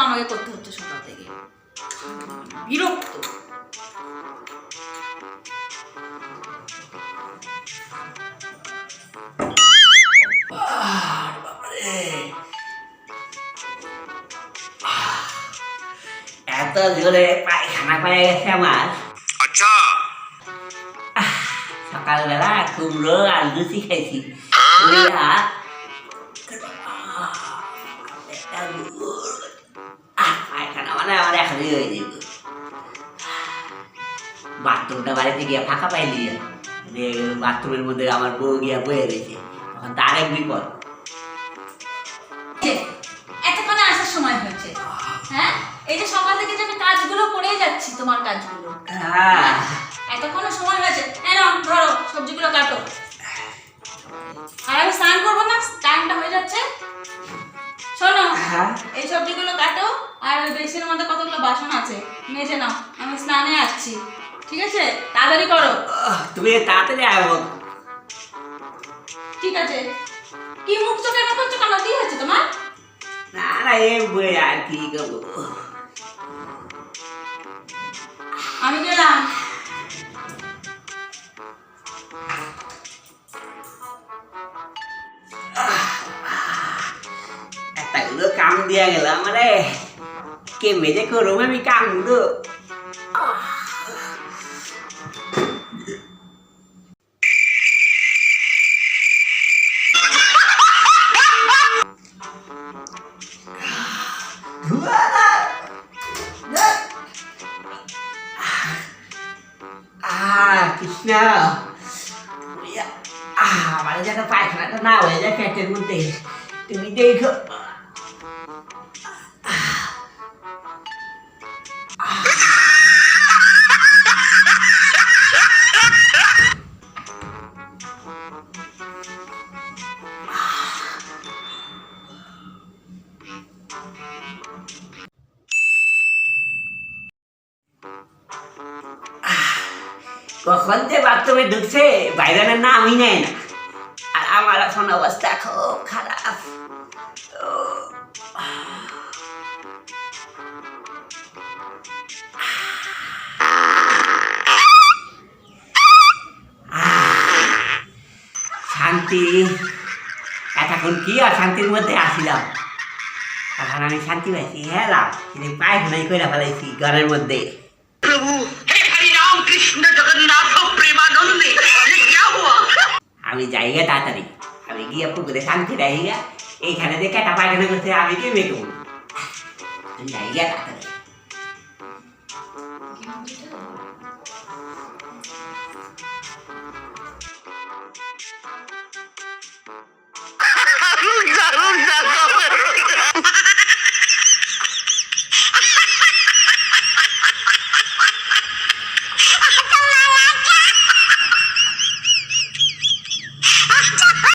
আমাকে করতে হচ্ছে সকাল থেকে। বিরক্ত। এত জোরে পায়খানা পায়ে গেছে আমার। আচ্ছা, সকালবেলা কুমড়ো আর লুচি খাইছি। পায়খানা মানে আমার এখনই হয়ে যেত। বাথরুমটা বাড়িতে গিয়ে ফাঁকা পাইলি, বাথরুমের মধ্যে আমার বউ গিয়া বয়ে রয়েছে, তখন তার এক বিপদ। এতক্ষণে আসার সময় হয়েছে। হ্যাঁ, এই যে সকাল থেকে যে আমি কাজগুলো করেই যাচ্ছি, তোমার কাজগুলো, এতক্ষণে সময় হয়েছে। ধরো সবজিগুলো কাটো। আর আমি স্নান করবো না, টাইমটা হয়ে যাচ্ছে। শোনো, এই সবজিগুলো কাটো, আর ওই বেসিনের মধ্যে কতগুলো বাসন আছে মেজে নাও, আমি স্নানে আসছি। ঠিক আছে, তাড়াতাড়ি করো। তুমি তাড়াতাড়ি আসবো। ঠিক আছে। কি মুখ চোখে না করছো কেন? কি হয়েছে তোমার? না না, এই বই আর কি করবো। আমি গেলাম। একটা কাম দিয়া গেলাম, মানে কে মেজে করবো আমি কামগুলো। কৃষ্ণ, আমার যেন পায়খানাটা না হয়ে যায় পেটের মধ্যে, তুমি দেখো। কখন যে বাথরুমে ঢুকছে বাইরের নামই নেয় না, আর আমার এখন অবস্থা খুব খারাপ। শান্তি, এতক্ষণ কি আর শান্তির মধ্যে আসিলাম, এখন আমি শান্তি পাইছি। হেলাম পায়খানাই করে ফেলাইছি ঘরের মধ্যে। আমি যাই গে তাড়াতাড়ি, আমি গিয়ে পুকুরে শান্তি রাখি গা। এইখানে যে কেটা পায়খানা করছে আমি কে মেকব, আমি যাই গে তাড়াতাড়ি।